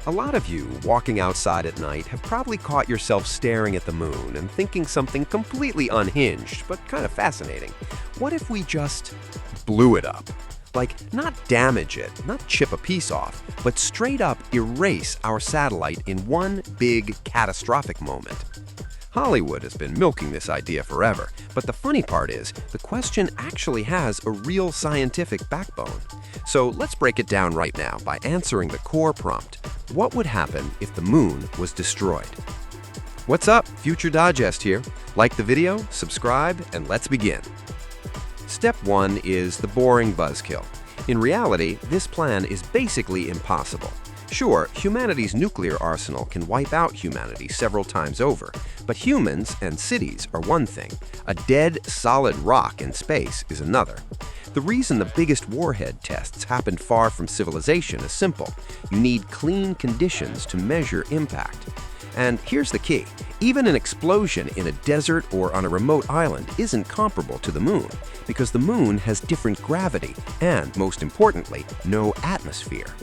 A lot of you walking outside at night have probably caught yourself staring at the moon and thinking something completely unhinged, but kind of fascinating. What if we just blew it up? Like, not damage it, not chip a piece off, but straight up erase our satellite in one big catastrophic moment. Hollywood has been milking this idea forever, but the funny part is, the question actually has a real scientific backbone. So let's break it down right now by answering the core prompt. What would happen if the moon was destroyed? What's up? Future Digest here. Like the video, subscribe, and let's begin. Step 1 is the boring buzzkill. In reality, this plan is basically impossible. Sure, humanity's nuclear arsenal can wipe out humanity several times over, but humans and cities are one thing. A dead, solid rock in space is another. The reason the biggest warhead tests happened far from civilization is simple. You need clean conditions to measure impact. And here's the key. Even an explosion in a desert or on a remote island isn't comparable to the moon, because the moon has different gravity and, most importantly, no atmosphere.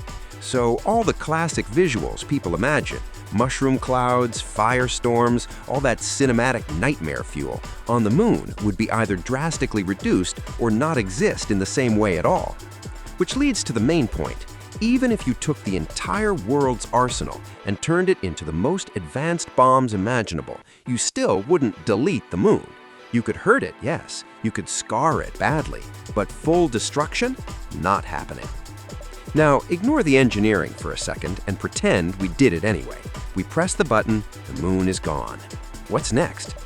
So all the classic visuals people imagine, mushroom clouds, firestorms, all that cinematic nightmare fuel, on the moon would be either drastically reduced or not exist in the same way at all. Which leads to the main point. Even if you took the entire world's arsenal and turned it into the most advanced bombs imaginable, you still wouldn't delete the moon. You could hurt it, yes. You could scar it badly. But full destruction? Not happening. Now, ignore the engineering for a second and pretend we did it anyway. We press the button, the moon is gone. What's next?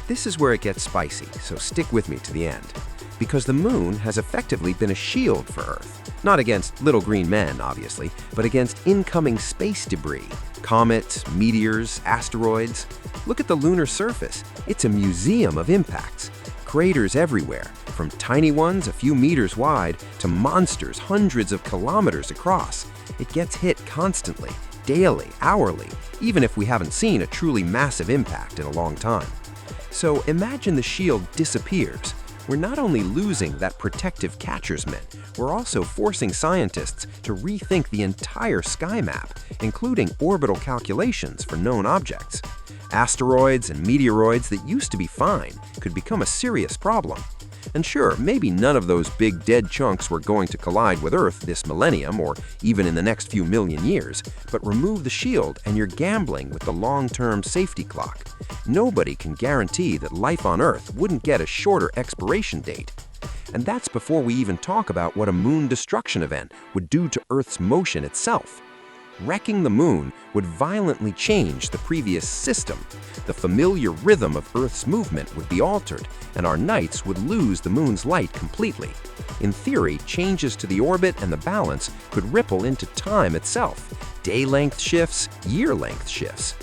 This is where it gets spicy, so stick with me to the end. Because the moon has effectively been a shield for Earth. Not against little green men, obviously, but against incoming space debris, comets, meteors, asteroids. Look at the lunar surface. It's a museum of impacts. Craters everywhere, from tiny ones a few meters wide to monsters hundreds of kilometers across. It gets hit constantly, daily, hourly, even if we haven't seen a truly massive impact in a long time. So imagine the shield disappears. We're not only losing that protective catcher's mitt, we're also forcing scientists to rethink the entire sky map, including orbital calculations for known objects. Asteroids and meteoroids that used to be fine could become a serious problem. And sure, maybe none of those big dead chunks were going to collide with Earth this millennium or even in the next few million years, but remove the shield and you're gambling with the long-term safety clock. Nobody can guarantee that life on Earth wouldn't get a shorter expiration date. And that's before we even talk about what a moon destruction event would do to Earth's motion itself. Wrecking the moon would violently change the previous system. The familiar rhythm of Earth's movement would be altered, and our nights would lose the moon's light completely. In theory, changes to the orbit and the balance could ripple into time itself. Day-length shifts, year-length shifts.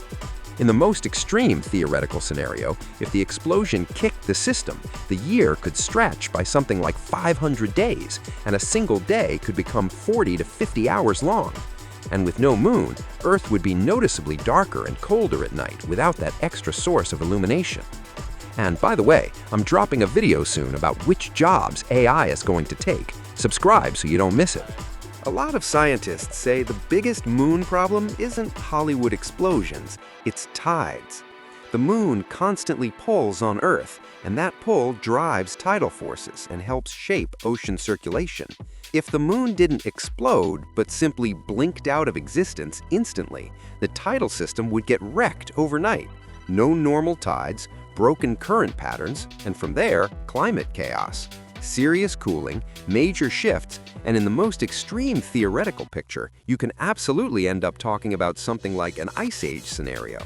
In the most extreme theoretical scenario, if the explosion kicked the system, the year could stretch by something like 500 days, and a single day could become 40 to 50 hours long. And with no moon, Earth would be noticeably darker and colder at night without that extra source of illumination. And by the way, I'm dropping a video soon about which jobs AI is going to take. Subscribe so you don't miss it. A lot of scientists say the biggest moon problem isn't Hollywood explosions, it's tides. The moon constantly pulls on Earth, and that pull drives tidal forces and helps shape ocean circulation. If the moon didn't explode, but simply blinked out of existence instantly, the tidal system would get wrecked overnight. No normal tides, broken current patterns, and from there, climate chaos. Serious cooling, major shifts, and in the most extreme theoretical picture, you can absolutely end up talking about something like an ice age scenario.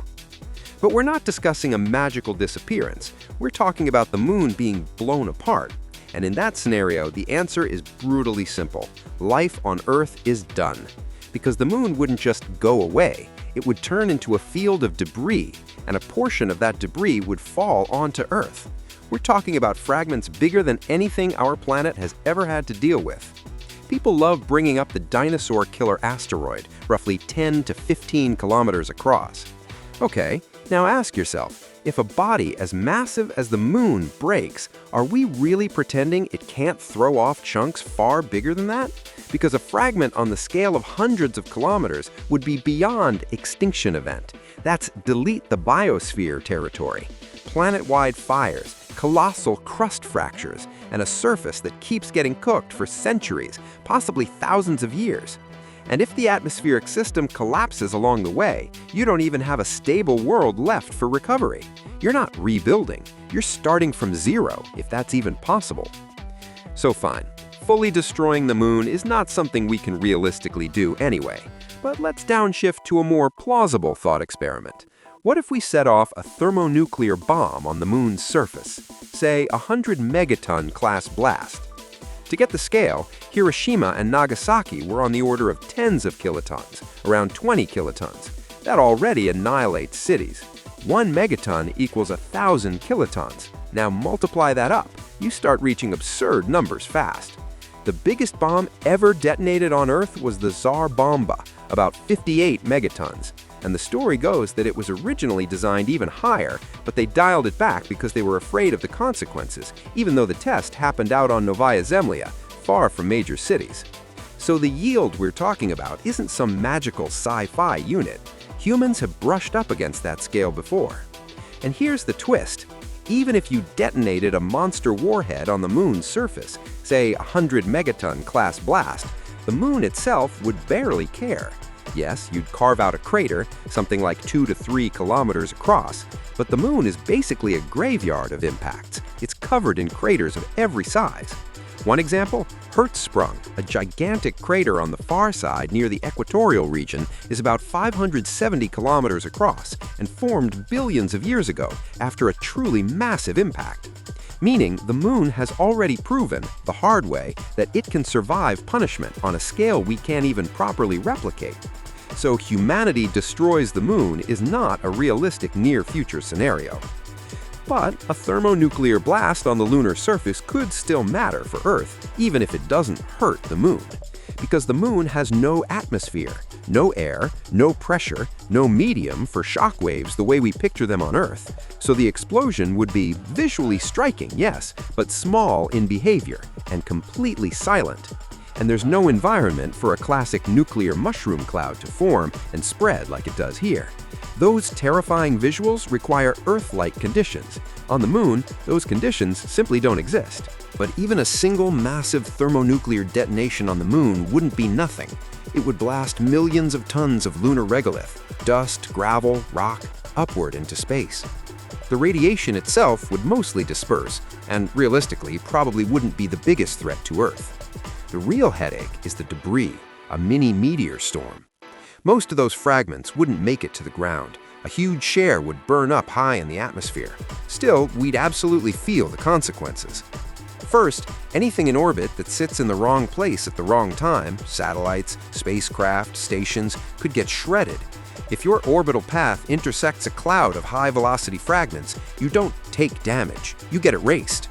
But we're not discussing a magical disappearance. We're talking about the moon being blown apart. And in that scenario, the answer is brutally simple. Life on Earth is done. Because the moon wouldn't just go away. It would turn into a field of debris, and a portion of that debris would fall onto Earth. We're talking about fragments bigger than anything our planet has ever had to deal with. People love bringing up the dinosaur killer asteroid, roughly 10 to 15 kilometers across. Okay, now ask yourself, If a body as massive as the moon breaks, are we really pretending it can't throw off chunks far bigger than that? Because a fragment on the scale of hundreds of kilometers would be beyond extinction event. That's delete the biosphere territory. Planet-wide fires, colossal crust fractures, and a surface that keeps getting cooked for centuries, possibly thousands of years. And if the atmospheric system collapses along the way, you don't even have a stable world left for recovery. You're not rebuilding, you're starting from zero, if that's even possible. So fine, fully destroying the moon is not something we can realistically do anyway. But let's downshift to a more plausible thought experiment. What if we set off a thermonuclear bomb on the moon's surface, say a 100 megaton class blast? To get the scale, Hiroshima and Nagasaki were on the order of tens of kilotons, around 20 kilotons. That already annihilates cities. 1 megaton equals 1,000 kilotons. Now multiply that up, you start reaching absurd numbers fast. The biggest bomb ever detonated on Earth was the Tsar Bomba, about 58 megatons. And the story goes that it was originally designed even higher, but they dialed it back because they were afraid of the consequences, even though the test happened out on Novaya Zemlya, far from major cities. So the yield we're talking about isn't some magical sci-fi unit. Humans have brushed up against that scale before. And here's the twist. Even if you detonated a monster warhead on the moon's surface, say a 100 megaton class blast, the moon itself would barely care. Yes, you'd carve out a crater, something like 2 to 3 kilometers across, but the moon is basically a graveyard of impacts. It's covered in craters of every size. One example, Hertzsprung, a gigantic crater on the far side near the equatorial region, is about 570 kilometers across and formed billions of years ago after a truly massive impact. Meaning the moon has already proven, the hard way, that it can survive punishment on a scale we can't even properly replicate. So humanity destroys the moon is not a realistic near-future scenario. But a thermonuclear blast on the lunar surface could still matter for Earth, even if it doesn't hurt the moon. Because the moon has no atmosphere, no air, no pressure, no medium for shock waves the way we picture them on Earth. So the explosion would be visually striking, yes, but small in behavior and completely silent. And there's no environment for a classic nuclear mushroom cloud to form and spread like it does here. Those terrifying visuals require Earth-like conditions. On the moon, those conditions simply don't exist. But even a single massive thermonuclear detonation on the moon wouldn't be nothing. It would blast millions of tons of lunar regolith, dust, gravel, rock, upward into space. The radiation itself would mostly disperse, and realistically probably wouldn't be the biggest threat to Earth. The real headache is the debris, a mini meteor storm. Most of those fragments wouldn't make it to the ground. A huge share would burn up high in the atmosphere. Still, we'd absolutely feel the consequences. First, anything in orbit that sits in the wrong place at the wrong time, satellites, spacecraft, stations, could get shredded. If your orbital path intersects a cloud of high-velocity fragments, you don't take damage, you get erased.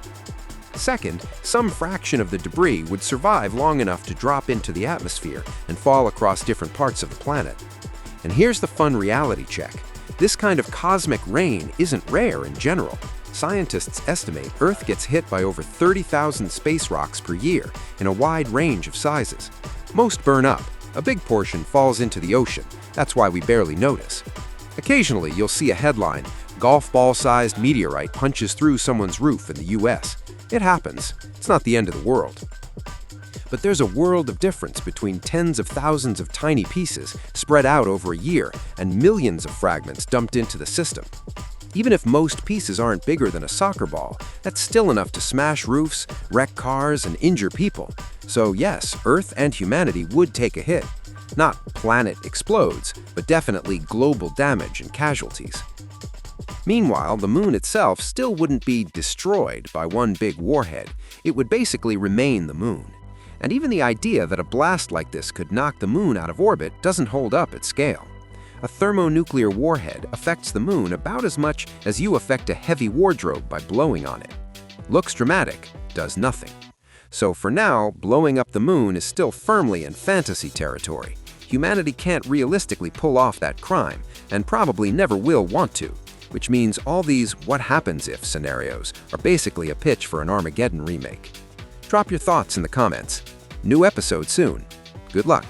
Second, some fraction of the debris would survive long enough to drop into the atmosphere and fall across different parts of the planet. And here's the fun reality check. This kind of cosmic rain isn't rare in general. Scientists estimate Earth gets hit by over 30,000 space rocks per year in a wide range of sizes. Most burn up. A big portion falls into the ocean. That's why we barely notice. Occasionally, you'll see a headline, "Golf ball-sized meteorite punches through someone's roof in the US." It happens. It's not the end of the world. But there's a world of difference between tens of thousands of tiny pieces spread out over a year and millions of fragments dumped into the system. Even if most pieces aren't bigger than a soccer ball, that's still enough to smash roofs, wreck cars, and injure people. So yes, Earth and humanity would take a hit. Not planet explodes, but definitely global damage and casualties. Meanwhile, the moon itself still wouldn't be destroyed by one big warhead. It would basically remain the moon. And even the idea that a blast like this could knock the moon out of orbit doesn't hold up at scale. A thermonuclear warhead affects the moon about as much as you affect a heavy wardrobe by blowing on it. Looks dramatic, does nothing. So for now, blowing up the moon is still firmly in fantasy territory. Humanity can't realistically pull off that crime, and probably never will want to. which means all these what happens if scenarios are basically a pitch for an Armageddon remake. Drop your thoughts in the comments. New episode soon. Good luck.